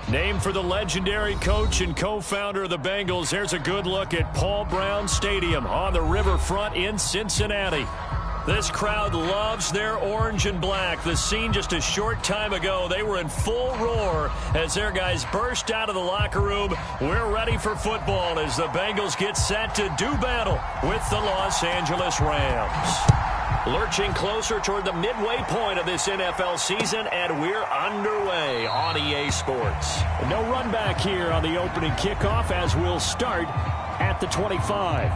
Named for the legendary coach and co-founder of the Bengals, there's a good look at Paul Brown Stadium on the riverfront in Cincinnati. This crowd loves their orange and black. The scene just a short time ago, they were in full roar as their guys burst out of the locker room. We're ready for football as the Bengals get set to do battle with the Los Angeles Rams. Lurching closer toward the midway point of this NFL season, and we're underway on EA Sports. No run back here on the opening kickoff as we'll start at the 25.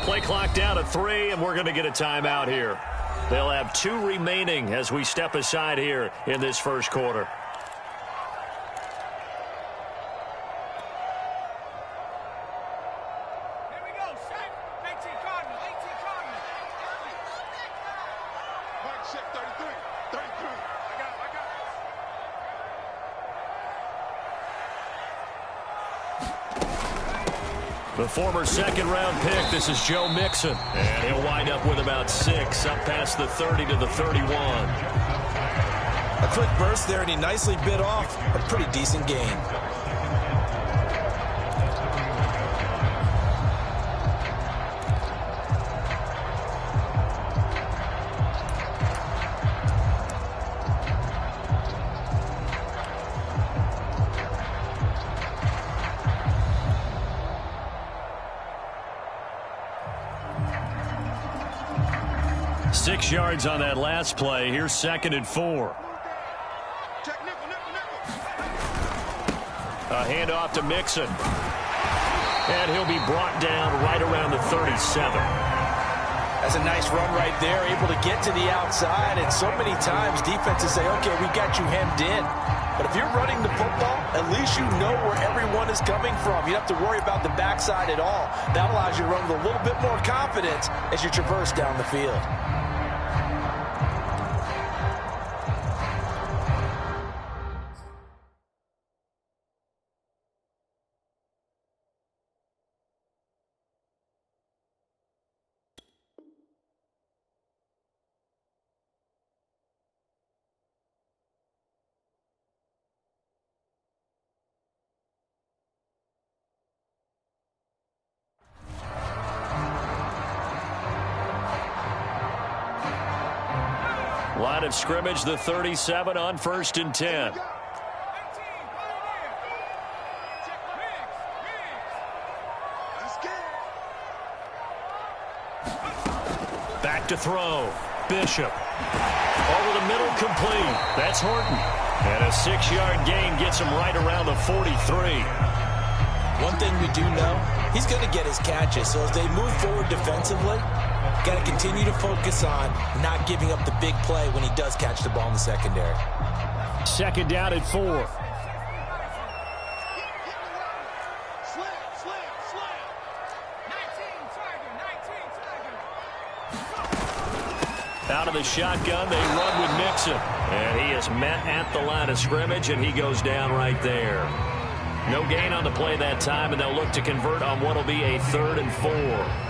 Play clock down at 3, and we're going to get a timeout here. They'll have 2 remaining as we step aside here in this first quarter. Here we go, set. 18 Cardinal, 18 Cardinal. Mike, check 33, 33. I got it. The former second-round pick, this is Joe Mixon. And he'll wind up with about 6, up past the 30 to the 31. A quick burst there, and he nicely bit off a pretty decent gain. Six yards on that last play. Here's 2nd and 4. A handoff to Mixon. And he'll be brought down right around the 37. That's a nice run right there, able to get to the outside. And so many times defenses say, okay, we got you hemmed in. But if you're running the football, at least you know where everyone is coming from. You don't have to worry about the backside at all. That allows you to run with a little bit more confidence as you traverse down the field. Line of scrimmage, the 37 on 1st and 10. Back to throw. Bishop. Over the middle, complete. That's Horton. And a 6-yard gain gets him right around the 43. One thing we do know, he's going to get his catches. So as they move forward defensively, got to continue to focus on not giving up the big play when he does catch the ball in the secondary. 2nd down at 4. Out of the shotgun, they run with Mixon. And he is met at the line of scrimmage, and he goes down right there. No gain on the play that time, and they'll look to convert on what will be a 3rd and 4.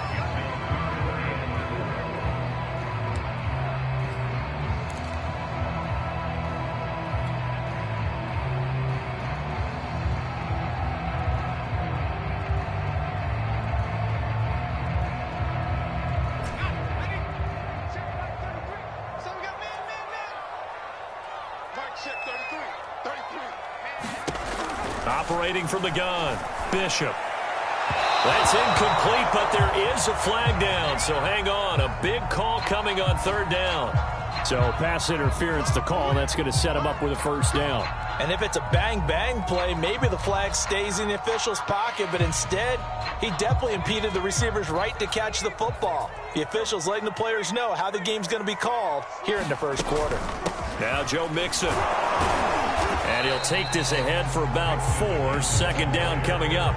Operating from the gun, Bishop. That's incomplete, but there is a flag down, so hang on. A big call coming on 3rd down. So pass interference to call. That's going to set him up with a first down. And if it's a bang-bang play, maybe the flag stays in the official's pocket, but instead, he definitely impeded the receiver's right to catch the football. The official's letting the players know how the game's going to be called here in the first quarter. Now Joe Mixon. And he'll take this ahead for about 4. Second down coming up.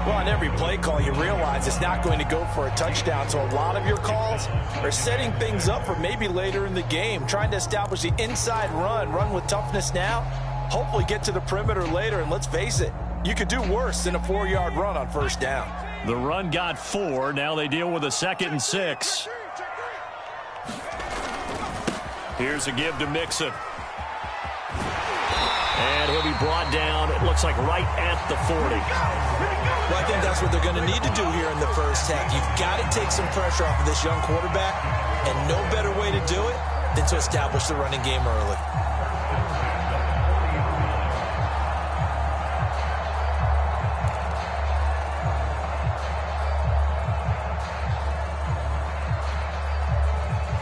Well, on every play call, you realize it's not going to go for a touchdown. So a lot of your calls are setting things up for maybe later in the game, trying to establish the inside run with toughness now, hopefully get to the perimeter later. And let's face it, you could do worse than a 4-yard run on first down. The run got 4. Now they deal with a 2nd and 6. Here's a give to Mixon. And he'll be brought down, it looks like right at the 40. Well, I think that's what they're going to need to do here in the first half. You've got to take some pressure off of this young quarterback, and no better way to do it than to establish the running game early.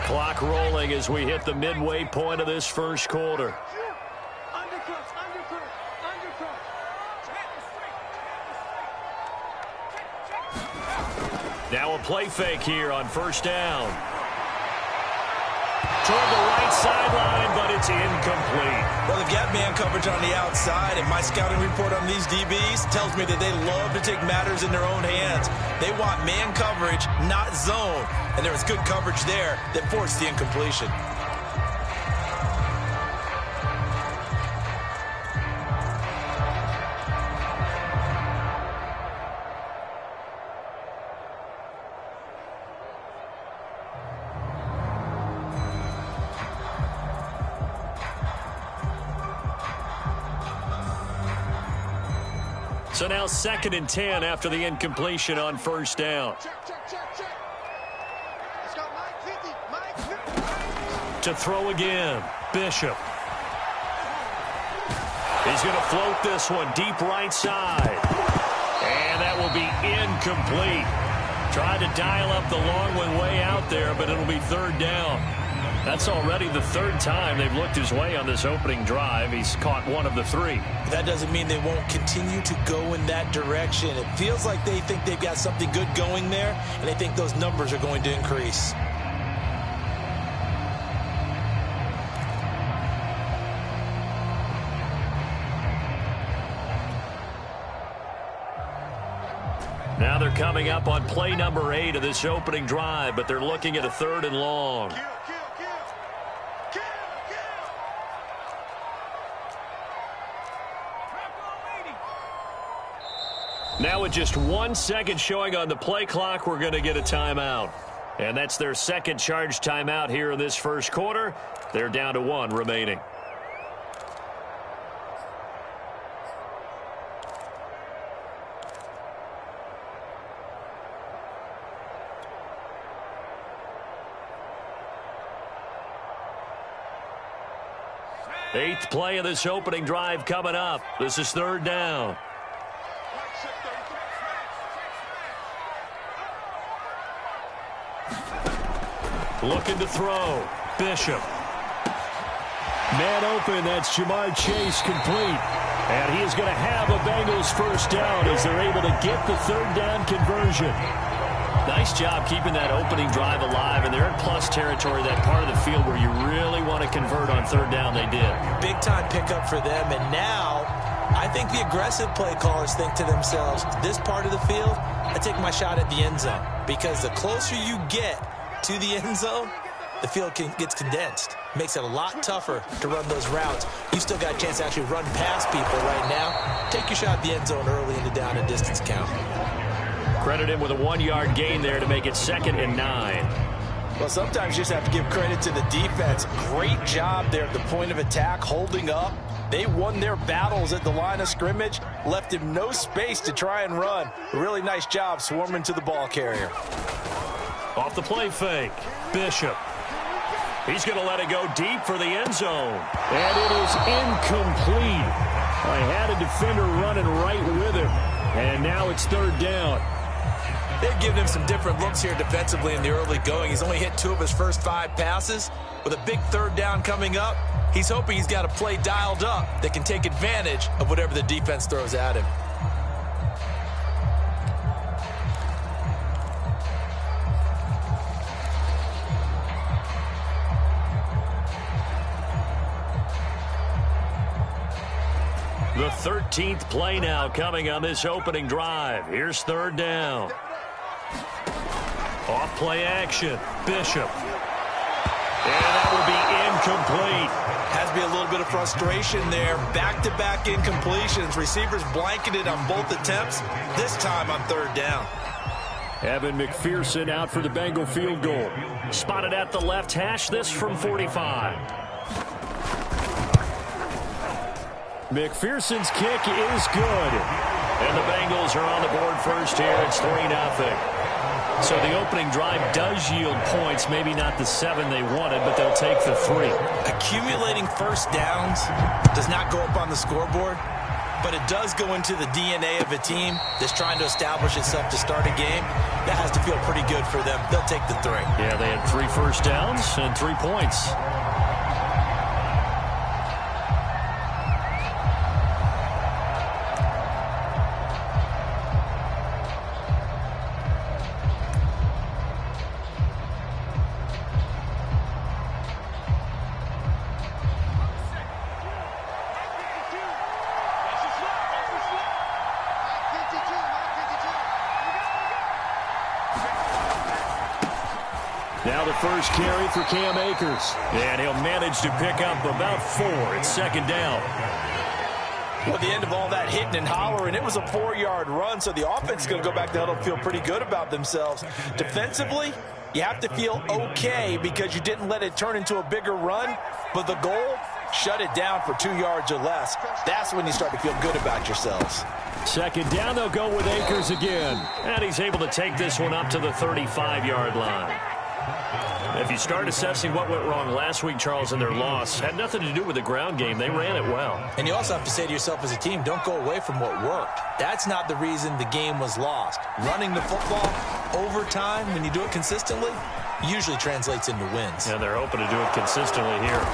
Clock rolling as we hit the midway point of this first quarter. Now a play fake here on first down. Toward the right sideline, but it's incomplete. Well, they've got man coverage on the outside, and my scouting report on these DBs tells me that they love to take matters in their own hands. They want man coverage, not zone. And there was good coverage there that forced the incompletion. So now 2nd and 10 after the incompletion on first down. To throw again, Bishop. He's going to float this one deep right side. And that will be incomplete. Tried to dial up the long one way out there, but it'll be 3rd down. That's already the 3rd time they've looked his way on this opening drive. He's caught 1 of the 3. That doesn't mean they won't continue to go in that direction. It feels like they think they've got something good going there, and they think those numbers are going to increase. Now they're coming up on play number 8 of this opening drive, but they're looking at a 3rd and long. Now with just 1 second showing on the play clock, we're going to get a timeout. And that's their 2nd charge timeout here in this first quarter. They're down to 1 remaining. Eighth play of this opening drive coming up. This is 3rd down. Looking to throw. Bishop. Man open. That's Jamar Chase complete. And he is going to have a Bengals first down as they're able to get the 3rd down conversion. Nice job keeping that opening drive alive, and they're in plus territory, that part of the field where you really want to convert on 3rd down. They did. Big time pickup for them, and now I think the aggressive play callers think to themselves, this part of the field, I take my shot at the end zone, because the closer you get to the end zone, the field gets condensed. Makes it a lot tougher to run those routes. You still got a chance to actually run past people right now. Take your shot at the end zone early in the down and distance count. Credit him with a 1-yard gain there to make it 2nd and 9. Well, sometimes you just have to give credit to the defense. Great job there at the point of attack, holding up. They won their battles at the line of scrimmage, left him no space to try and run. A really nice job swarming to the ball carrier. Off the play fake, Bishop. He's going to let it go deep for the end zone. And it is incomplete. I had a defender running right with him. And now it's 3rd down. They've given him some different looks here defensively in the early going. He's only hit 2 of his first 5 passes. With a big 3rd down coming up, he's hoping he's got a play dialed up that can take advantage of whatever the defense throws at him. The 13th play now coming on this opening drive. Here's 3rd down. Off play action. Bishop. And that will be incomplete. Has to be a little bit of frustration there. Back-to-back incompletions. Receivers blanketed on both attempts, this time on 3rd down. Evan McPherson out for the Bengal field goal. Spotted at the left hash, this from 45. McPherson's kick is good. And the Bengals are on the board first here. It's 3-0. So the opening drive does yield points, maybe not the 7 they wanted, but they'll take the 3. Accumulating first downs does not go up on the scoreboard, but it does go into the DNA of a team that's trying to establish itself to start a game. That has to feel pretty good for them. They'll take the 3. Yeah, they had 3 first downs and 3 points. Now the first carry for Cam Akers. And he'll manage to pick up about 4. It's 2nd down. Well, at the end of all that hitting and hollering, it was a 4-yard run, so the offense is going to go back to huddle and feel pretty good about themselves. Defensively, you have to feel okay because you didn't let it turn into a bigger run, but the goal, shut it down for 2 yards or less. That's when you start to feel good about yourselves. 2nd down, they'll go with Akers again. And he's able to take this one up to the 35-yard line. If you start assessing what went wrong last week, Charles, in their loss, had nothing to do with the ground game. They ran it well. And you also have to say to yourself as a team, don't go away from what worked. That's not the reason the game was lost. Running the football over time, when you do it consistently, usually translates into wins. And they're hoping to do it consistently here.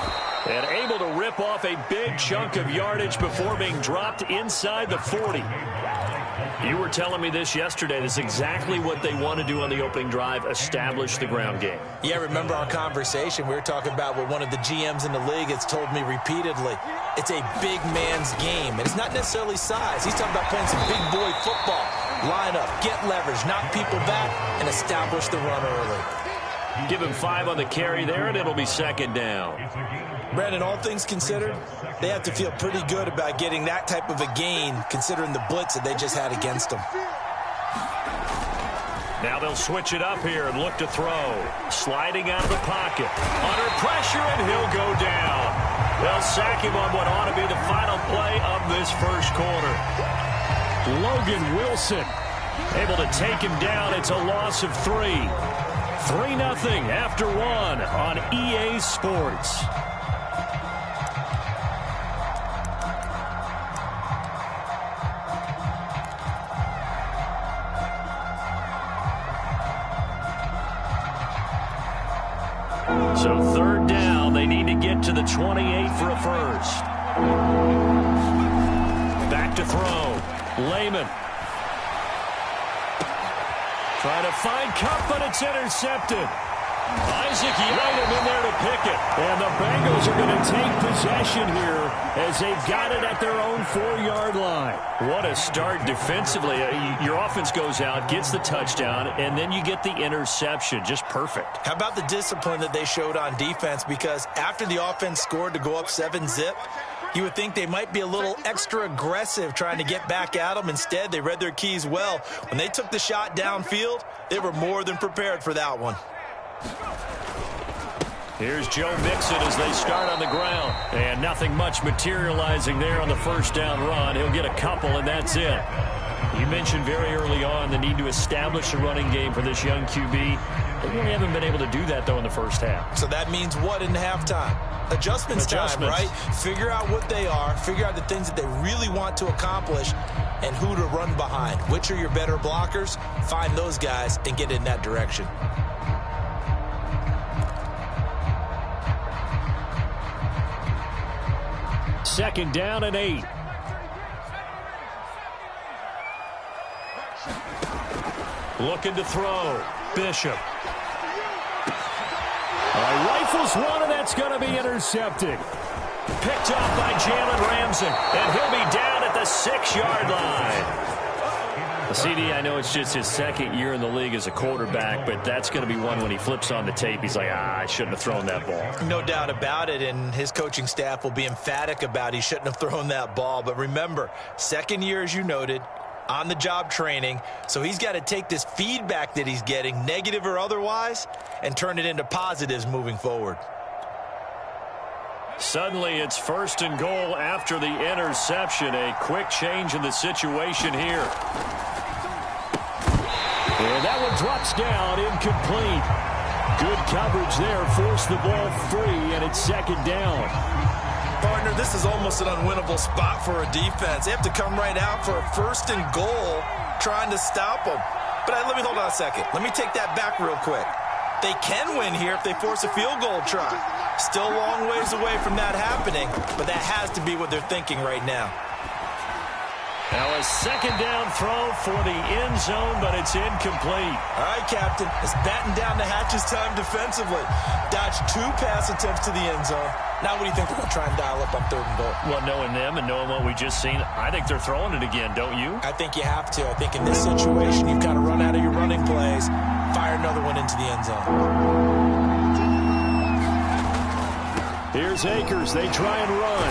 And able to rip off a big chunk of yardage before being dropped inside the 40. You were telling me this yesterday. This is exactly what they want to do on the opening drive, establish the ground game. Yeah, remember our conversation. We were talking about what one of the GMs in the league has told me repeatedly. It's a big man's game, and it's not necessarily size. He's talking about playing some big boy football. Line up, get leverage, knock people back, and establish the run early. Give him 5 on the carry there, and it'll be 2nd down. Brandon, all things considered, they have to feel pretty good about getting that type of a gain, considering the blitz that they just had against them. Now they'll switch it up here and look to throw. Sliding out of the pocket. Under pressure, and he'll go down. They'll sack him on what ought to be the final play of this first quarter. Logan Wilson able to take him down. It's a loss of 3. 3-0 after 1 on EA Sports. So 3rd down, they need to get to the 28 for a first. Back to throw. Lehman. Trying to find Cup, but it's intercepted. Isaac Yiadom in there to pick it. And the Bengals are going to take possession here as they've got it at their own 4-yard line. What a start defensively. Your offense goes out, gets the touchdown, and then you get the interception. Just perfect. How about the discipline that they showed on defense? Because after the offense scored to go up 7-zip, you would think they might be a little extra aggressive trying to get back at them. Instead, they read their keys well. When they took the shot downfield, they were more than prepared for that one. Here's Joe Mixon as they start on the ground. And nothing much materializing there on the first down run. He'll get a couple, and that's it. You mentioned very early on the need to establish a running game for this young QB. They really haven't been able to do that, though, in the first half. So that means what in halftime? adjustments time, right? Figure out what they are, figure out the things that they really want to accomplish, and who to run behind. Which are your better blockers? Find those guys and get in that direction. Second down and 8. Looking to throw. Bishop. Rifles one, and that's going to be intercepted. Picked off by Jalen Ramsey, and he'll be down at the 6-yard line. CD, I know it's just his second year in the league as a quarterback, but that's going to be one when he flips on the tape. He's like, I shouldn't have thrown that ball. No doubt about it, and his coaching staff will be emphatic about he shouldn't have thrown that ball. But remember, second year, as you noted, on-the-job training, so he's got to take this feedback that he's getting, negative or otherwise, and turn it into positives moving forward. Suddenly, it's 1st and goal after the interception. A quick change in the situation here. And that one drops down, incomplete. Good coverage there, forced the ball free, and it's second down. Partner, this is almost an unwinnable spot for a defense. They have to come right out for a 1st and goal, trying to stop them. But let me hold on a second. Let me take that back real quick. They can win here if they force a field goal try. Still a long ways away from that happening, but that has to be what they're thinking right now. Now a second down throw for the end zone, but it's incomplete. All right, Captain. It's batten down the hatches time defensively. Dodged 2 pass attempts to the end zone. Now what do you think they're going to try and dial up on 3rd and goal? Well, knowing them and knowing what we just seen, I think they're throwing it again, don't you? I think you have to. I think in this situation, you've kind of run out of your running plays. Fire another one into the end zone. Here's Akers. They try and run.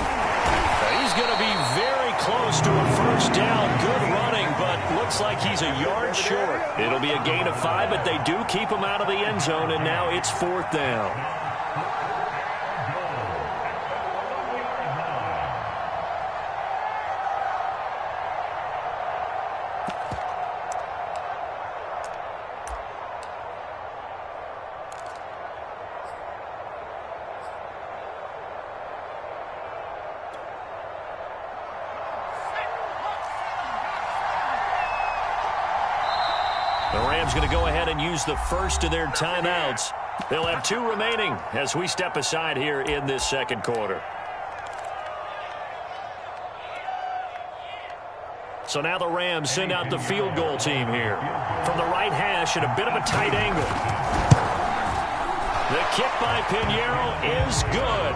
He's going to be very close to a 1st down. Good running, but looks like he's a yard short. It'll be a gain of 5, but they do keep him out of the end zone, and now it's 4th down. The Rams going to go ahead and use the first of their timeouts. They'll have 2 remaining as we step aside here in this second quarter. So now the Rams send out the field goal team here. From the right hash at a bit of a tight angle. The kick by Pinheiro is good.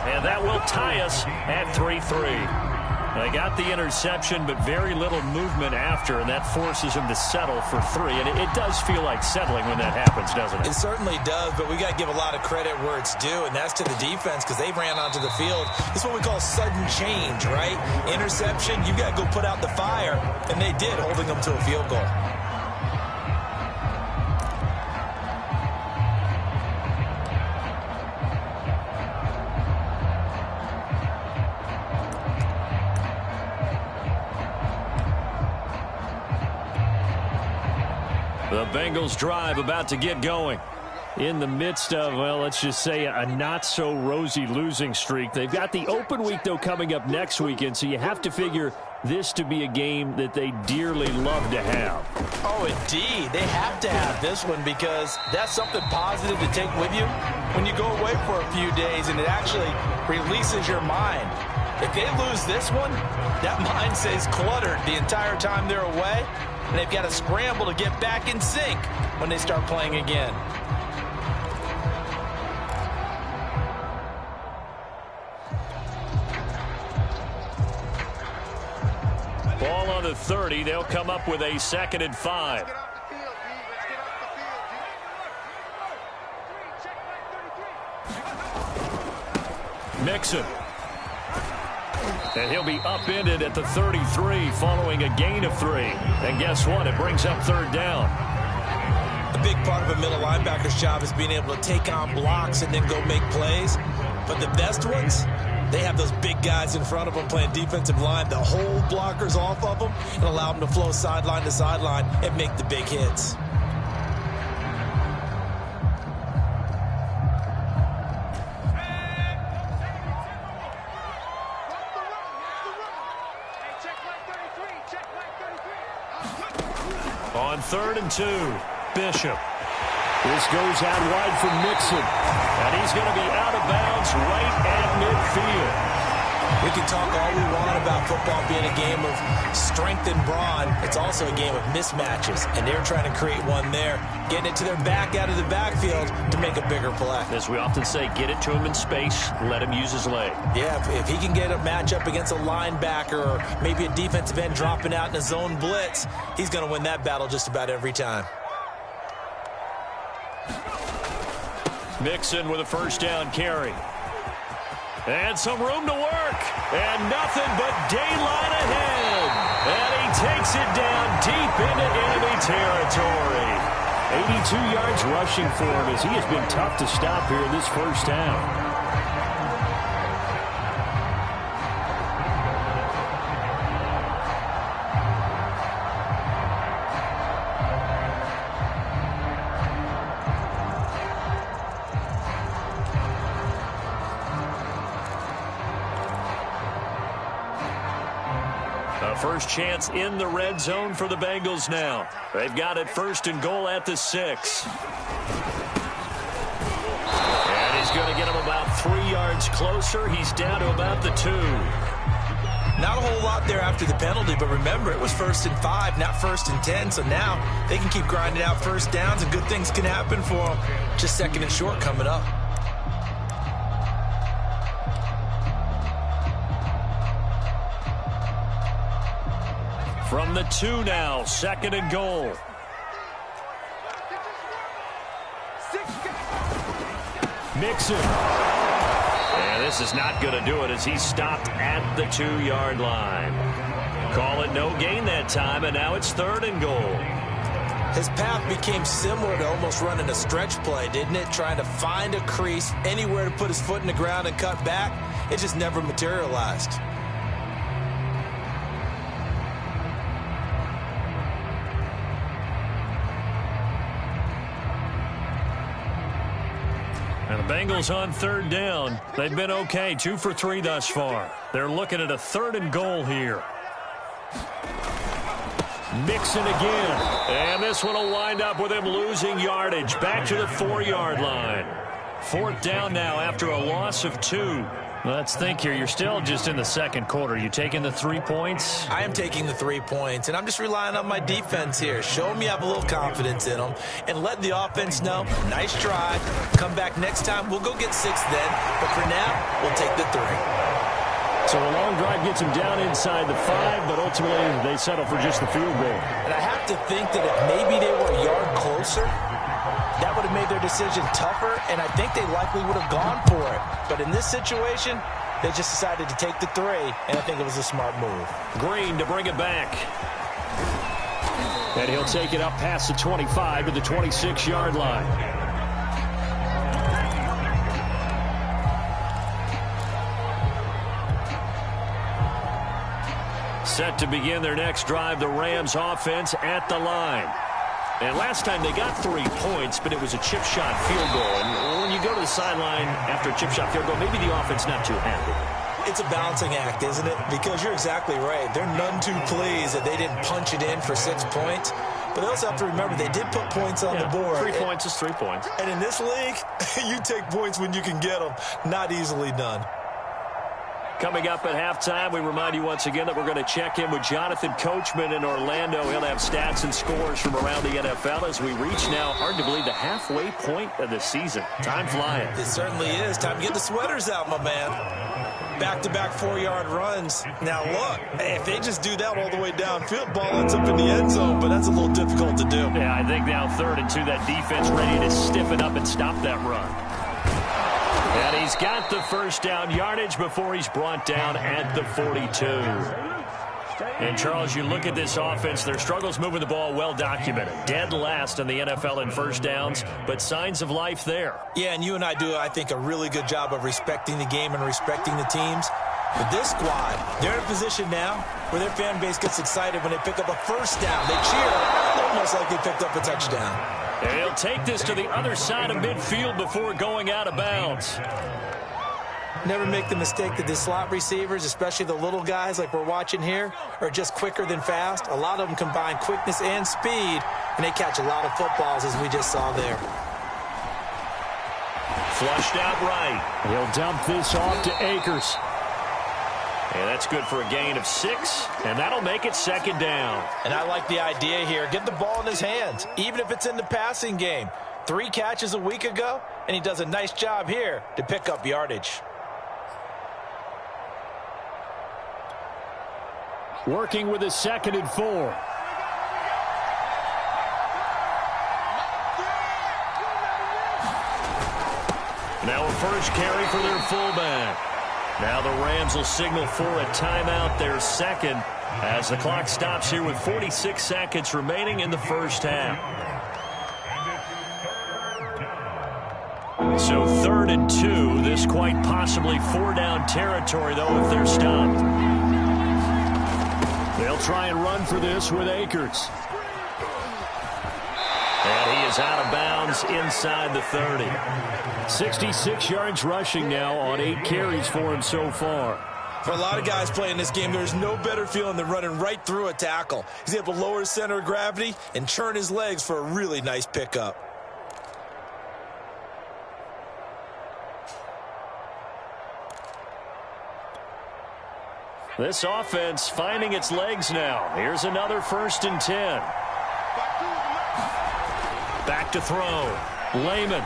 And that will tie us at 3-3. They got the interception, but very little movement after, and that forces him to settle for 3. And it does feel like settling when that happens, doesn't it? It certainly does, but we got to give a lot of credit where it's due, and that's to the defense because they ran onto the field. This is what we call sudden change, right? Interception, you got to go put out the fire, and they did, holding them to a field goal. The Bengals drive about to get going. In the midst of, well, let's just say a not-so-rosy losing streak. They've got the open week, though, coming up next weekend, so you have to figure this to be a game that they dearly love to have. Oh, indeed. They have to have this one because that's something positive to take with you when you go away for a few days, and it actually releases your mind. If they lose this one, that mind stays cluttered the entire time they're away, and they've got to scramble to get back in sync when they start playing again. Ball on the 30. They'll come up with a 2nd and 5. Mixon. And he'll be upended at the 33 following a gain of 3. And guess what? It brings up 3rd down. A big part of a middle linebacker's job is being able to take on blocks and then go make plays. But the best ones, they have those big guys in front of them playing defensive line that hold blockers off of them and allow them to flow sideline to sideline and make the big hits. On 3rd and 2, Bishop. This goes out wide for Mixon. And he's going to be out of bounds right at midfield. We can talk all we want about football being a game of strength and brawn. It's also a game of mismatches, and they're trying to create one there, getting it to their back out of the backfield to make a bigger play. As we often say, get it to him in space, let him use his leg. Yeah, if he can get a matchup against a linebacker or maybe a defensive end dropping out in a zone blitz, he's going to win that battle just about every time. Mixon with a first down carry. And some room to work. And nothing but daylight ahead. And he takes it down deep into enemy territory. 82 yards rushing for him as he has been tough to stop here in this first down. First chance in the red zone for the Bengals now. They've got it 1st and goal at the 6. And he's going to get him about 3 yards closer. He's down to about the 2. Not a whole lot there after the penalty, but remember, it was 1st and 5, not 1st and 10. So now they can keep grinding out first downs, and good things can happen for them. Just 2nd and short coming up. From the 2 now, 2nd and goal. Mixon. And this is not going to do it as he's stopped at the 2-yard line. Call it no gain that time, and now it's 3rd and goal. His path became similar to almost running a stretch play, didn't it? Trying to find a crease, anywhere to put his foot in the ground and cut back. It just never materialized. And the Bengals on 3rd down. They've been okay, 2 for 3 thus far. They're looking at a 3rd and goal here. Mixon again. And this one will wind up with him losing yardage. Back to the 4-yard line. 4th down now after a loss of 2. Let's think here. You're still just in the 2nd quarter. You taking the 3 points? I am taking the 3 points, and I'm just relying on my defense here. Show them you have a little confidence in them, and let the offense know, nice try. Come back next time. We'll go get 6 then, but for now, we'll take the 3. So a long drive gets him down inside the 5, but ultimately they settle for just the field goal. And I have to think that if maybe they were a yard closer, that would have made their decision tougher, and I think they likely would have gone for it. But in this situation, they just decided to take the 3, and I think it was a smart move. Green to bring it back. And he'll take it up past the 25 to the 26-yard line. Set to begin their next drive, the Rams offense at the line. And last time they got 3 points, but it was a chip shot field goal. And when you go to the sideline after a chip shot field goal, maybe the offense not too happy. It's a balancing act, isn't it? Because you're exactly right. They're none too pleased that they didn't punch it in for 6 points. But they also have to remember they did put points on the board. 3 points is 3 points. And in this league, you take points when you can get them. Not easily done. Coming up at halftime, we remind you once again that we're going to check in with Jonathan Coachman in Orlando. He'll have stats and scores from around the NFL as we reach now, hard to believe, the halfway point of the season. Time flying. It certainly is. Time to get the sweaters out, my man. Back-to-back 4-yard runs. Now, look, if they just do that all the way downfield, ball ends up in the end zone, but that's a little difficult to do. Yeah, I think now 3rd and 2, that defense ready to stiffen up and stop that run. And he's got the first down yardage before he's brought down at the 42. And, Charles, you look at this offense, their struggles moving the ball well documented. Dead last in the NFL in first downs, but signs of life there. Yeah, and you and I do, I think, a really good job of respecting the game and respecting the teams. But this squad, they're in a position now where their fan base gets excited when they pick up a first down. They cheer almost like they picked up a touchdown. And he'll take this to the other side of midfield before going out of bounds. Never make the mistake that the slot receivers, especially the little guys like we're watching here, are just quicker than fast. A lot of them combine quickness and speed, and they catch a lot of footballs, as we just saw there. Flushed out right. He'll dump this off to Akers. And that's good for a gain of 6, and that'll make it second down. And I like the idea here. Get the ball in his hands, even if it's in the passing game. 3 catches a week ago, and he does a nice job here to pick up yardage. Working with a 2nd and 4. Now a first carry for their fullback. Now the Rams will signal for a timeout, their second, as the clock stops here with 46 seconds remaining in the first half. So 3rd and 2, this quite possibly 4-down territory, though, if they're stopped. They'll try and run for this with Akers. And he is out of bounds inside the 30. 66 yards rushing now on 8 carries for him so far. For a lot of guys playing this game, there's no better feeling than running right through a tackle. He's able to lower his center of gravity and churn his legs for a really nice pickup. This offense finding its legs now. Here's another 1st and 10. Back to throw. Lehman.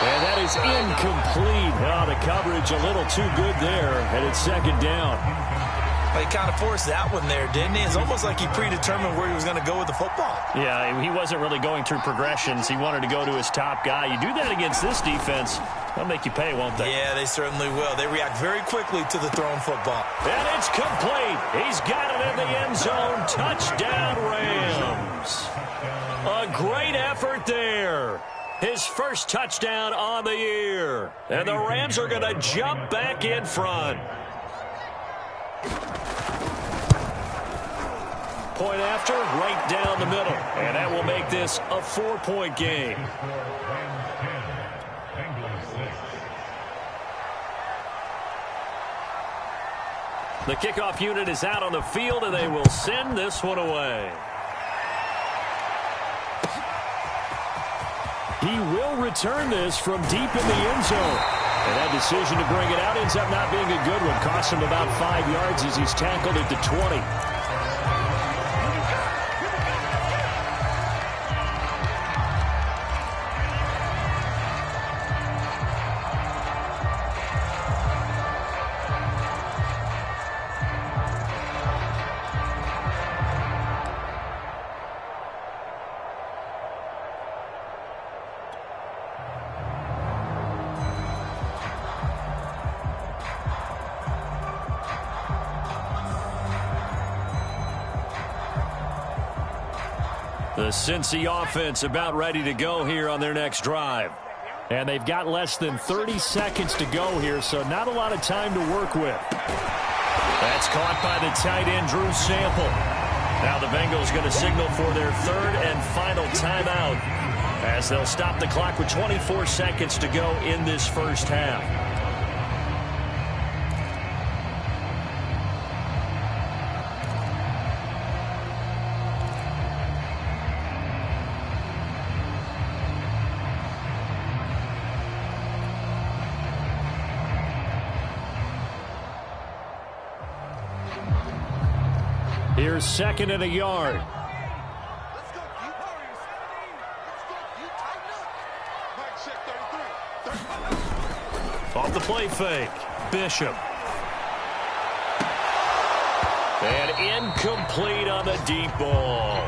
And that is incomplete. Oh, the coverage a little too good there, and it's second down. Well, he kind of forced that one there, didn't he? It's almost like he predetermined where he was going to go with the football. Yeah, he wasn't really going through progressions. He wanted to go to his top guy. You do that against this defense, they'll make you pay, won't they? Yeah, they certainly will. They react very quickly to the thrown football. And it's complete. He's got it in the end zone. Touchdown, Rams. A great effort there. His first touchdown on the year. And the Rams are going to jump back in front. Point after, right down the middle. And that will make this a 4-point game. The kickoff unit is out on the field, and they will send this one away. He will return this from deep in the end zone. And that decision to bring it out ends up not being a good one. Cost him about 5 yards as he's tackled at the 20. The Cincy offense about ready to go here on their next drive. And they've got less than 30 seconds to go here, so not a lot of time to work with. That's caught by the tight end, Drew Sample. Now the Bengals going to signal for their 3rd and final timeout as they'll stop the clock with 24 seconds to go in this first half. Here's 2nd and a yard. Off the play fake, Bishop. And incomplete on the deep ball.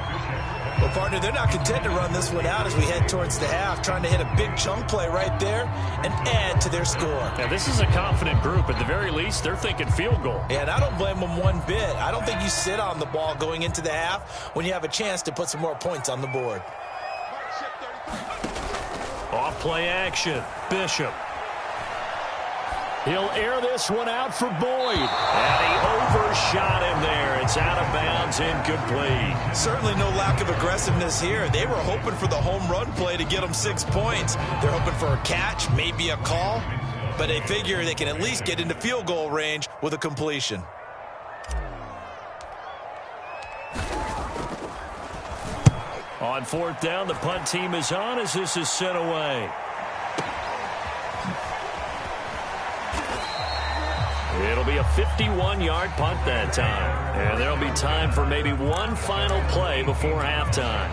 Well, partner, they're not content to run this one out as we head towards the half, trying to hit a big chunk play right there and add to their score. Yeah, this is a confident group. At the very least, they're thinking field goal. Yeah, and I don't blame them one bit. I don't think you sit on the ball going into the half when you have a chance to put some more points on the board. Off play action, Bishop. He'll air this one out for Boyd. And he overshot him there. It's out of bounds, incomplete. Certainly no lack of aggressiveness here. They were hoping for the home run play to get them 6 points. They're hoping for a catch, maybe a call, but they figure they can at least get into field goal range with a completion. On 4th down, the punt team is on as this is sent away. It'll be a 51-yard punt that time. And there'll be time for maybe one final play before halftime.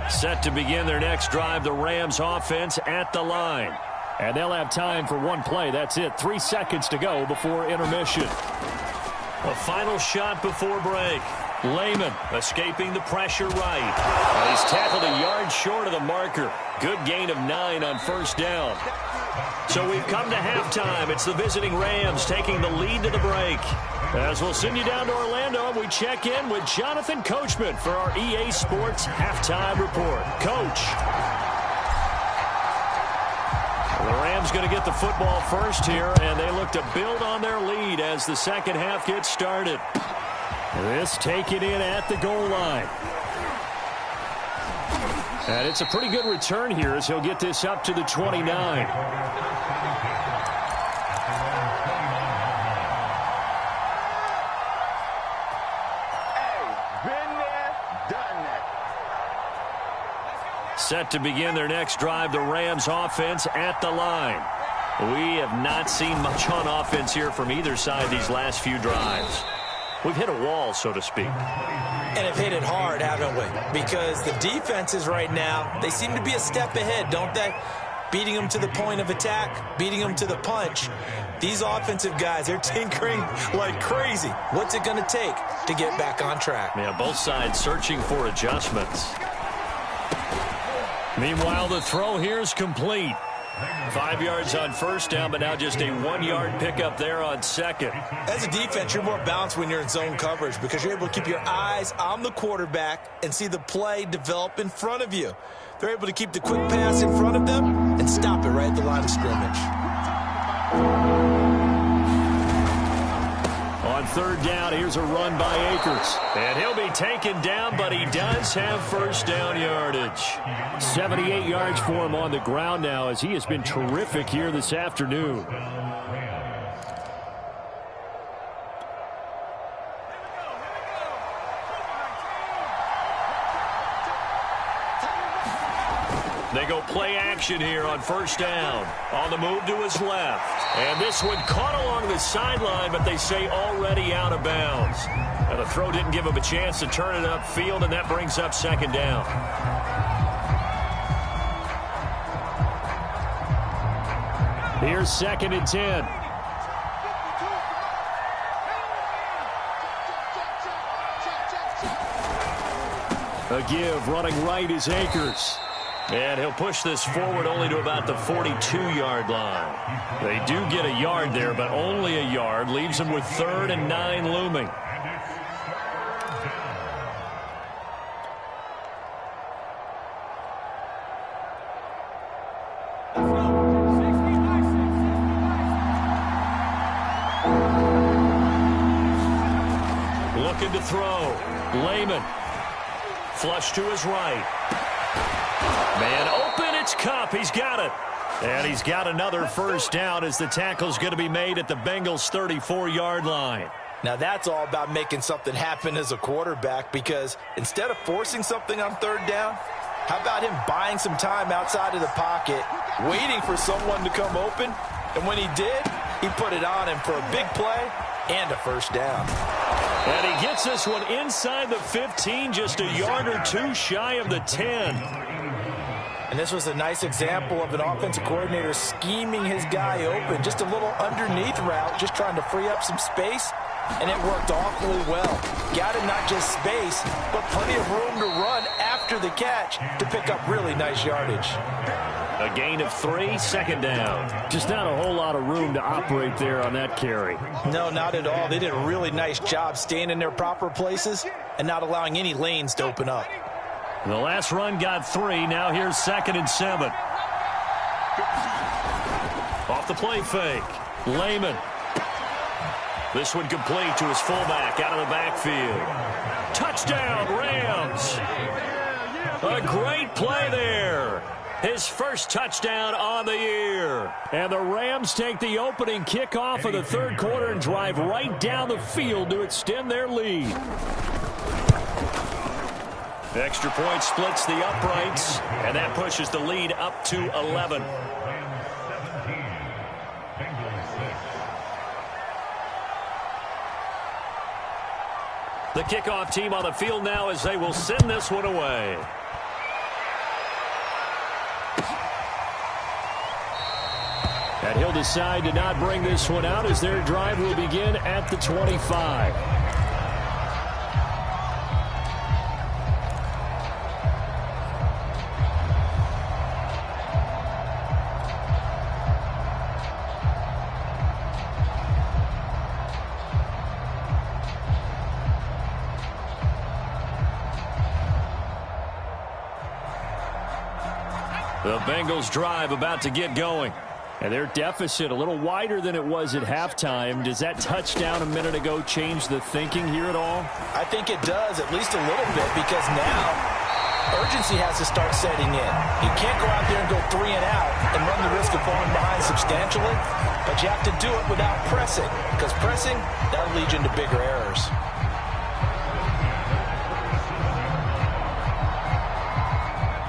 Set to begin their next drive, the Rams offense at the line. And they'll have time for one play. That's it. 3 seconds to go before intermission. A final shot before break. Lehman escaping the pressure right. He's tackled a yard short of the marker. Good gain of 9 on 1st down. So we've come to halftime. It's the visiting Rams taking the lead to the break. As we'll send you down to Orlando, we check in with Jonathan Coachman for our EA Sports Halftime Report. Coach. The Rams going to get the football first here, and they look to build on their lead as the second half gets started. This taken in at the goal line. And it's a pretty good return here as he'll get this up to the 29. Set to begin their next drive, the Rams offense at the line. We have not seen much on offense here from either side these last few drives. We've hit a wall, so to speak. And have hit it hard, haven't we? Because the defenses right now, they seem to be a step ahead, don't they? Beating them to the point of attack, beating them to the punch. These offensive guys, they're tinkering like crazy. What's it going to take to get back on track? Yeah, both sides searching for adjustments. Meanwhile, the throw here is complete. 5 yards on 1st down, but now just a 1-yard pickup there on 2nd. As a defense, you're more balanced when you're in zone coverage because you're able to keep your eyes on the quarterback and see the play develop in front of you. They're able to keep the quick pass in front of them and stop it right at the line of scrimmage. On 3rd down, here's a run by Akers. And he'll be taken down, but he does have 1st down yardage. 78 yards for him on the ground now as he has been terrific here this afternoon. They go play action here on 1st down. On the move to his left. And this one caught along the sideline, but they say already out of bounds. Now the throw didn't give him a chance to turn it upfield, and that brings up 2nd down. Here's 2nd and 10. A give, running right is Akers. And he'll push this forward only to about the 42-yard line. They do get a yard there, but only a yard. Leaves them with 3rd and 9 looming. Looking to throw. Lehman. Flush to his right. Man open, it's Kupp. He's got it. And he's got another 1st down as the tackle's going to be made at the Bengals' 34-yard line. Now that's all about making something happen as a quarterback because instead of forcing something on 3rd down, how about him buying some time outside of the pocket, waiting for someone to come open, and when he did, he put it on him for a big play and a 1st down. And he gets this one inside the 15, just a yard or 2 shy of the 10. And this was a nice example of an offensive coordinator scheming his guy open. Just a little underneath route, just trying to free up some space, and it worked awfully well. Got him not just space, but plenty of room to run after the catch to pick up really nice yardage. A gain of 3, second down. Just not a whole lot of room to operate there on that carry. No, not at all. They did a really nice job staying in their proper places and not allowing any lanes to open up. The last run got 3. Now here's 2nd and 7. Off the play fake. Lehman. This one complete to his fullback out of the backfield. Touchdown, Rams. A great play there. His first touchdown on the year. And the Rams take the opening kickoff of the third quarter and drive right down the field to extend their lead. The extra point splits the uprights, and that pushes the lead up to 11. The kickoff team on the field now as they will send this one away. And he'll decide to not bring this one out as their drive will begin at the 25. The Bengals drive about to get going. And their deficit a little wider than it was at halftime. Does that touchdown a minute ago change the thinking here at all? I think it does, at least a little bit, because now urgency has to start setting in. You can't go out there and go 3 and out and run the risk of falling behind substantially, but you have to do it without pressing, because pressing, that'll lead you into bigger errors.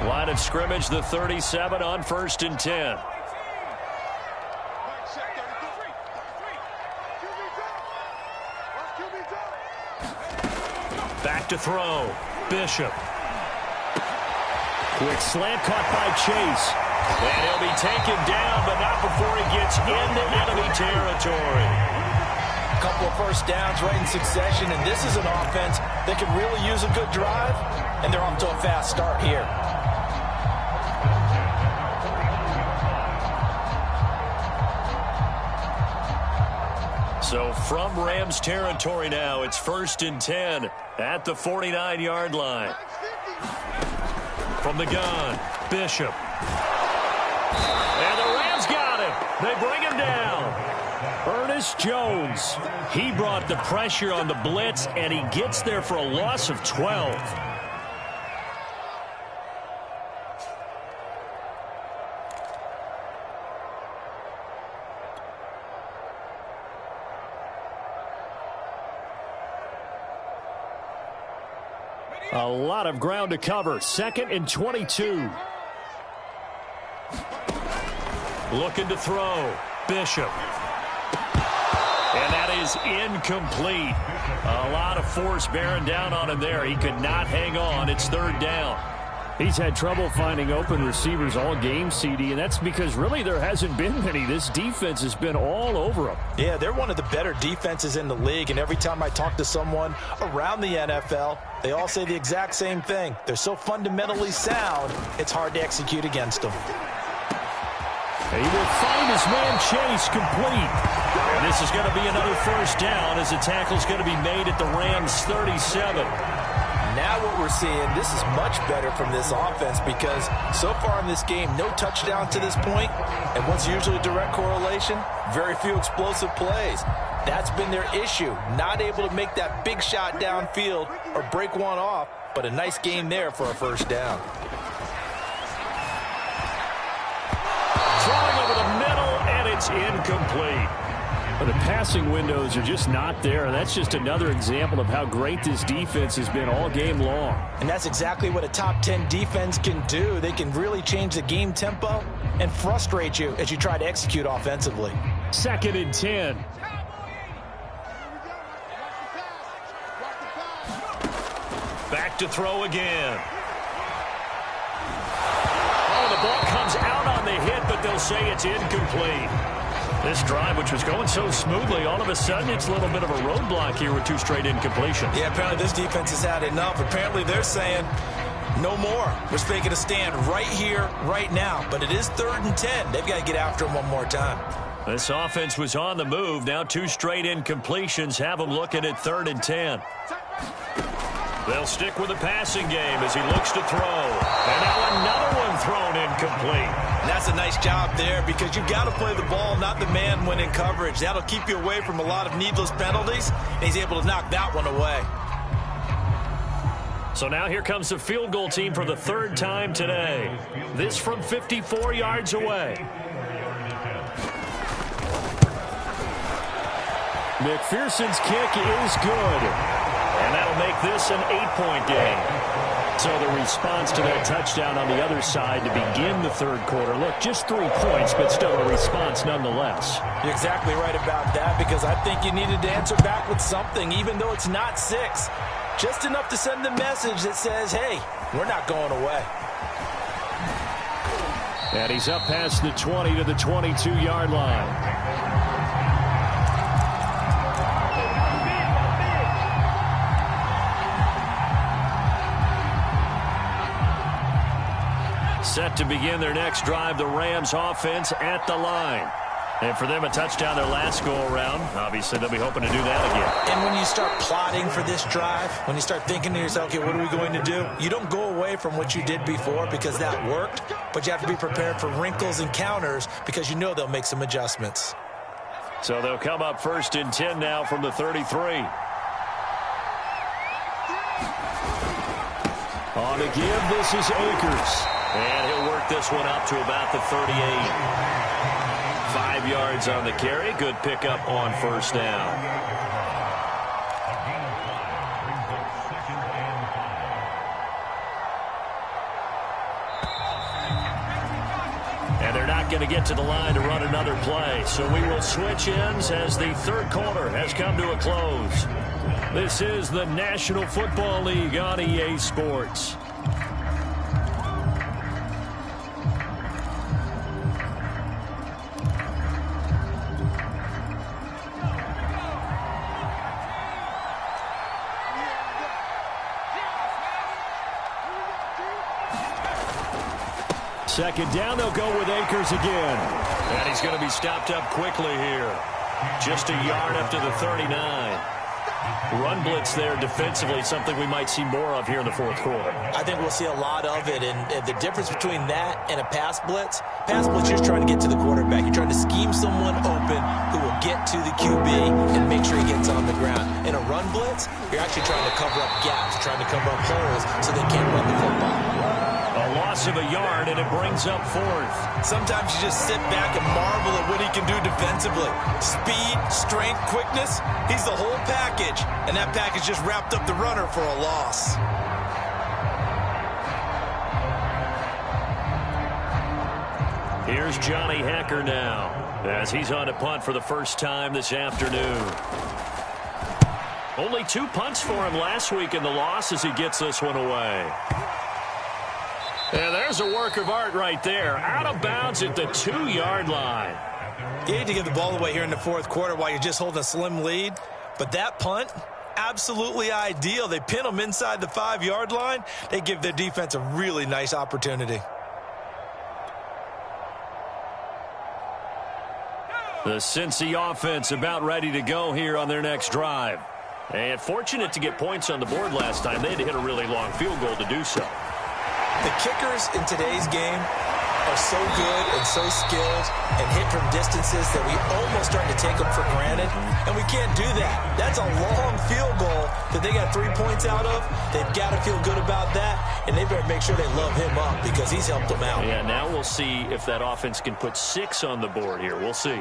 Line of scrimmage, the 37 on 1st and 10. Back to throw. Bishop. Quick slant caught by Chase. And he'll be taken down, but not before he gets into enemy territory. A couple of first downs right in succession, and this is an offense that could really use a good drive, and they're off to a fast start here. So from Rams territory now, it's 1st and 10 at the 49-yard line. From the gun, Bishop. And the Rams got him. They bring him down. Ernest Jones. He brought the pressure on the blitz, and he gets there for a loss of 12. A lot of ground to cover. 2nd and 22. Looking to throw. Bishop. And that is incomplete. A lot of force bearing down on him there. He could not hang on. It's 3rd down. He's had trouble finding open receivers all game, CD, and that's because really there hasn't been many. This defense has been all over him. Yeah, they're one of the better defenses in the league, and every time I talk to someone around the NFL, they all say the exact same thing. They're so fundamentally sound, it's hard to execute against them. He will find his man Chase complete. And this is going to be another 1st down as the tackle's going to be made at the Rams 37. Now what we're seeing, this is much better from this offense because so far in this game, no touchdown to this point, and what's usually a direct correlation, very few explosive plays. That's been their issue, not able to make that big shot downfield or break one off, but a nice game there for a 1st down. Throwing over the middle, and it's incomplete. But the passing windows are just not there. That's just another example of how great this defense has been all game long. And that's exactly what a top 10 defense can do. They can really change the game tempo and frustrate you as you try to execute offensively. 2nd and 10. Back to throw again. Oh, the ball comes out on the hit, but they'll say it's incomplete. This drive, which was going so smoothly, all of a sudden it's a little bit of a roadblock here with 2 straight incompletions. Yeah, apparently this defense has had enough. Apparently they're saying, No more. We're making a stand right here, right now. But it is 3rd and 10. They've got to get after him one more time. This offense was on the move. Now 2 straight incompletions have them looking at 3rd and 10. They'll stick with the passing game as he looks to throw. And now another one thrown incomplete. And that's a nice job there because you've got to play the ball, not the man when in coverage. That'll keep you away from a lot of needless penalties, and he's able to knock that one away. So now here comes the field goal team for the 3rd time today. This from 54 yards away. McPherson's kick is good. And that'll make this an 8-point game. So the response to that touchdown on the other side to begin the 3rd quarter. Look, just 3 points, but still a response nonetheless. You're exactly right about that because I think you needed to answer back with something, even though it's not 6. Just enough to send the message that says, hey, we're not going away. And he's up past the 20 to the 22-yard line. Set to begin their next drive, the Rams offense at the line. And for them, a touchdown their last go-around. Obviously, they'll be hoping to do that again. And when you start plotting for this drive, when you start thinking to yourself, okay, what are we going to do? You don't go away from what you did before because that worked, but you have to be prepared for wrinkles and counters because you know they'll make some adjustments. So they'll come up 1st and 10 now from the 33. On the give, this is Akers. And he'll work this one up to about the 38. 5 yards on the carry. Good pickup on 1st down. And they're not going to get to the line to run another play. So we will switch ends as the 3rd quarter has come to a close. This is the National Football League on EA Sports. Second down, they'll go with Akers again. And he's going to be stopped up quickly here. Just a yard up to the 39. Run blitz there defensively, something we might see more of here in the 4th quarter. I think we'll see a lot of it, and the difference between that and a pass blitz, you're just trying to get to the quarterback. You're trying to scheme someone open who will get to the QB and make sure he gets on the ground. In a run blitz, you're actually trying to cover up gaps, trying to cover up holes so they can't run the football. A loss of a yard, and it brings up 4th. Sometimes you just sit back and marvel at what he can do defensively. Speed, strength, quickness, he's the whole package. And that package just wrapped up the runner for a loss. Here's Johnny Hacker now as he's on a punt for the first time this afternoon. Only 2 punts for him last week in the loss as he gets this one away. And there's a work of art right there. Out of bounds at the 2-yard line. You hate to give the ball away here in the 4th quarter while you're just holding a slim lead. But that punt, absolutely ideal. They pin them inside the 5-yard line. They give their defense a really nice opportunity. The Cincy offense about ready to go here on their next drive. And fortunate to get points on the board last time. They had to hit a really long field goal to do so. The kickers in today's game are so good and so skilled and hit from distances that we almost start to take them for granted, and we can't do that. That's a long field goal that they got 3 points out of. They've got to feel good about that, and they better make sure they love him up because he's helped them out. Yeah, now we'll see if that offense can put 6 on the board here. We'll see.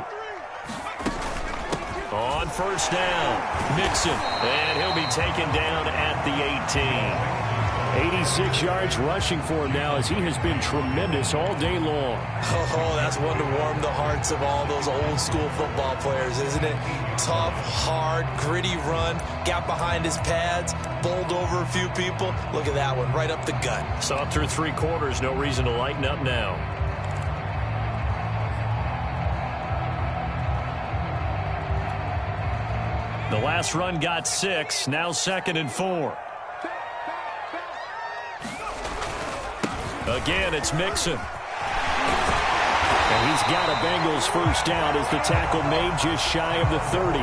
On 1st down, Mixon, and he'll be taken down at the 18. 86 yards rushing for him now as he has been tremendous all day long. Oh, that's one to warm the hearts of all those old school football players, isn't it? Tough, hard, gritty run, got behind his pads, bowled over a few people. Look at that one, right up the gut. So up through 3 quarters, no reason to lighten up now. The last run got 6, now 2nd and 4. Again, it's Mixon. And he's got a Bengals first down as the tackle made just shy of the 30.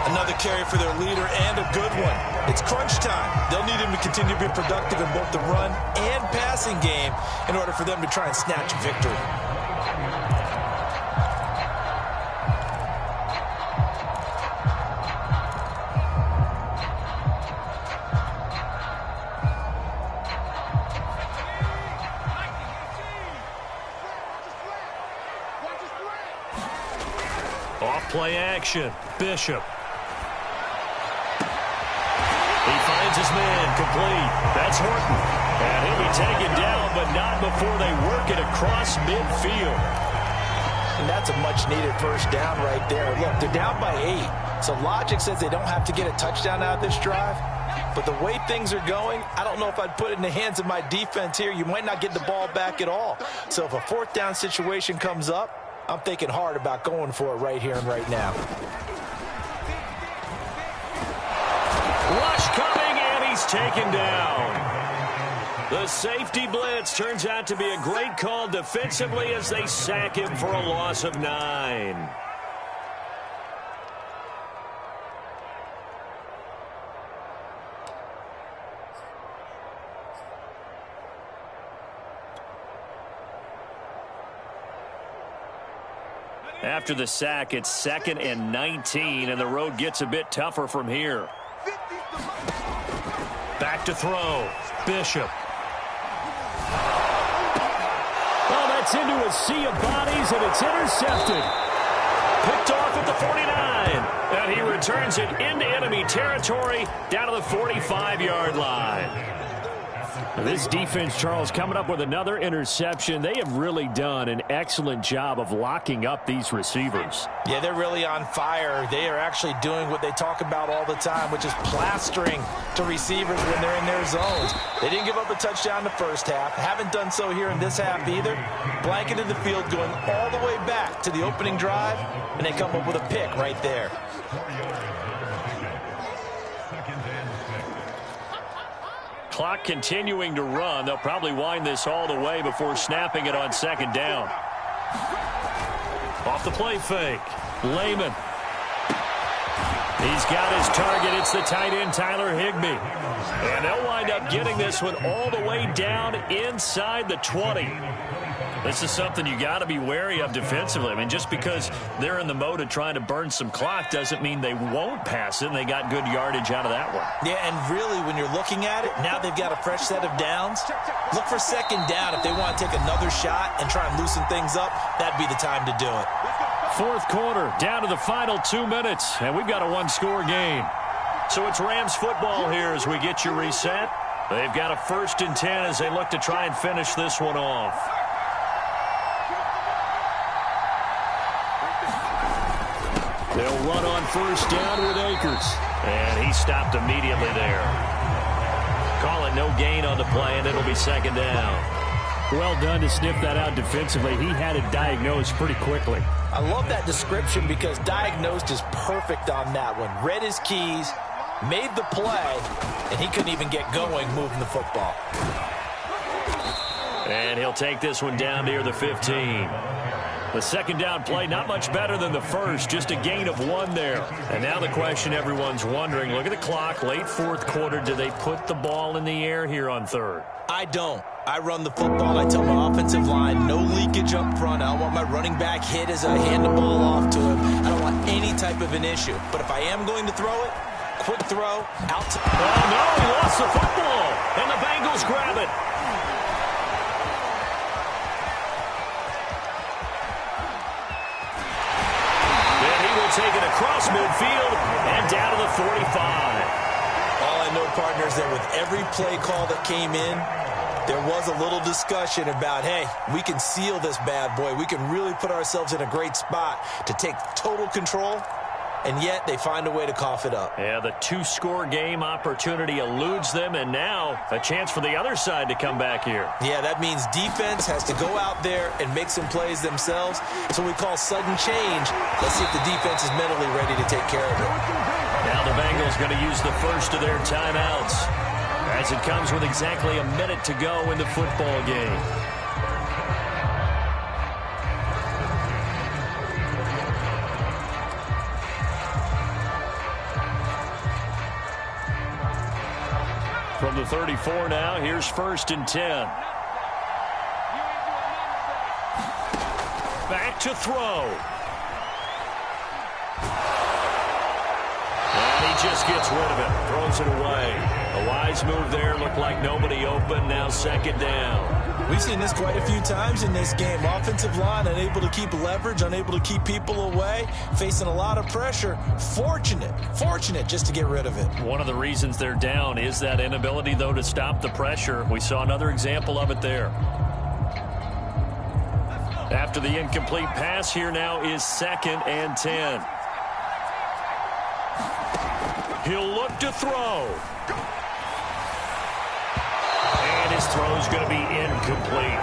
Another carry for their leader and a good one. It's crunch time. They'll need him to continue to be productive in both the run and passing game in order for them to try and snatch victory. Play action. Bishop. He finds his man. Complete. That's Horton. And he'll be taken down, but not before they work it across midfield. And that's a much-needed first down right there. Look, they're down by 8. So logic says they don't have to get a touchdown out of this drive. But the way things are going, I don't know if I'd put it in the hands of my defense here. You might not get the ball back at all. So if a fourth down situation comes up, I'm thinking hard about going for it right here and right now. Rush coming, and he's taken down. The safety blitz turns out to be a great call defensively as they sack him for a loss of 9. After the sack, it's 2nd and 19, and the road gets a bit tougher from here. Back to throw. Bishop. Oh, that's into a sea of bodies, and it's intercepted. Picked off at the 49, and he returns it into enemy territory down to the 45-yard line. This defense, Charles, coming up with another interception. They have really done an excellent job of locking up these receivers. Yeah, they're really on fire. They are actually doing what they talk about all the time, which is plastering to receivers when they're in their zones. They didn't give up a touchdown in the first half. Haven't done so here in this half either. Blanketed the field going all the way back to the opening drive, and they come up with a pick right there. Clock continuing to run. They'll probably wind this all the way before snapping it on 2nd down. Off the play fake. Lehman. He's got his target. It's the tight end, Tyler Higbee. And they'll wind up getting this one all the way down inside the 20. This is something you got to be wary of defensively. I mean, just because they're in the mode of trying to burn some clock doesn't mean they won't pass it, and they got good yardage out of that one. Yeah, and really, when you're looking at it, now they've got a fresh set of downs. Look for 2nd down. If they want to take another shot and try and loosen things up, that'd be the time to do it. 4th quarter, down to the final 2 minutes, and we've got a 1-score game. So it's Rams football here as we get you reset. They've got a 1st and 10 as they look to try and finish this one off. They'll run on 1st down with Akers. And he stopped immediately there. Call it no gain on the play, and it'll be 2nd down. Well done to sniff that out defensively. He had it diagnosed pretty quickly. I love that description because diagnosed is perfect on that one. Read his keys, made the play, and he couldn't even get going moving the football. And he'll take this one down near the 15. The 2nd down play, not much better than the first, just a gain of 1 there. And now the question everyone's wondering, look at the clock, late 4th quarter, do they put the ball in the air here on 3rd? I don't. I run the football. I tell my offensive line, no leakage up front. I don't want my running back hit as I hand the ball off to him. I don't want any type of an issue. But if I am going to throw it, quick throw, out to... Oh, no, he lost the football, and the Bengals grab it. Take it across midfield and down to the 45. All I know, partners, that with every play call that came in, there was a little discussion about, hey, we can seal this bad boy. We can really put ourselves in a great spot to take total control, and yet they find a way to cough it up. Yeah, the 2-score game opportunity eludes them, and now a chance for the other side to come back here. Yeah, that means defense has to go out there and make some plays themselves. So we call sudden change. Let's see if the defense is mentally ready to take care of it. Now the Bengals going to use the first of their timeouts. as it comes with exactly a minute to go in the football game. From the 34 now, here's 1st and 10. Back to throw. And he just gets rid of it. Throws it away. A wise move there. Looked like nobody open. Now 2nd down. We've seen this quite a few times in this game. Offensive line unable to keep leverage, unable to keep people away, facing a lot of pressure. Fortunate just to get rid of it. One of the reasons they're down is that inability, though, to stop the pressure. We saw another example of it there. After the incomplete pass, here now is 2nd and 10. He'll look to throw. And his throw's going to be incomplete.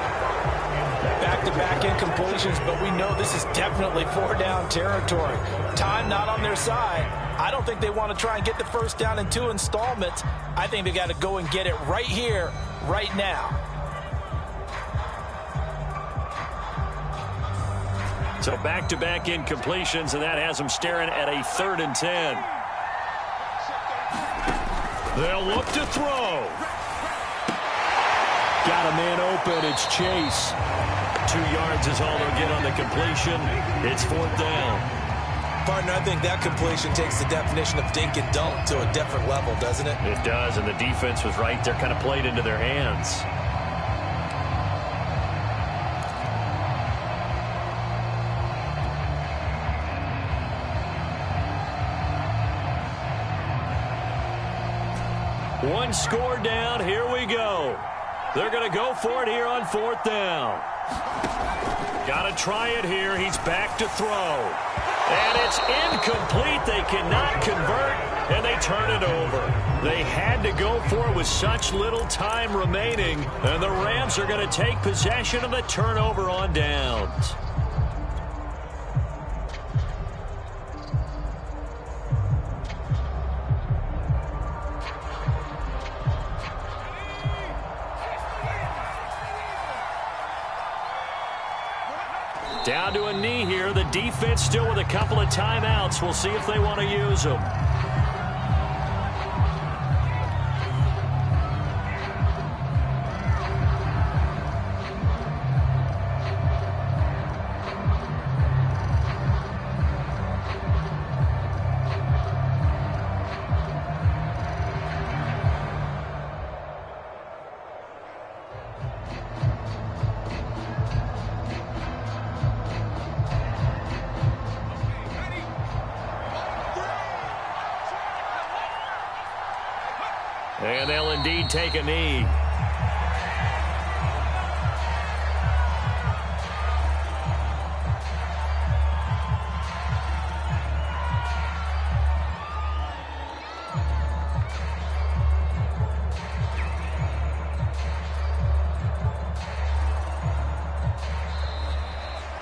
Back-to-back incompletions, but we know this is definitely 4-down territory. Time not on their side. I don't think they want to try and get the 1st down in 2 installments. I think they got to go and get it right here, right now. So back-to-back incompletions, and that has them staring at a 3rd and 10. They'll look to throw. Got a man open. It's Chase. 2 yards is all they'll get on the completion. It's 4th down. Partner, I think that completion takes the definition of dink and dunk to a different level, doesn't it? It does, and the defense was right there, kind of played into their hands. One score down. Here we go. They're going to go for it here on 4th down. Got to try it here. He's back to throw. And it's incomplete. They cannot convert, and they turn it over. They had to go for it with such little time remaining, and the Rams are going to take possession of the turnover on downs. Down to a knee here. The defense still with a couple of timeouts. We'll see if they want to use them. And they'll indeed take a knee.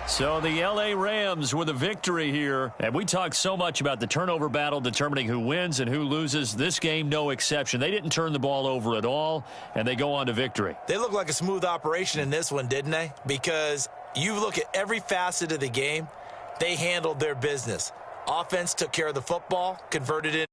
So the L.A. Rams with a victory here. And we talk so much about the turnover battle determining who wins and who loses. This game, no exception. They didn't turn the ball over at all, and they go on to victory. They look like a smooth operation in this one, didn't they? Because you look at every facet of the game, they handled their business. Offense took care of the football, converted it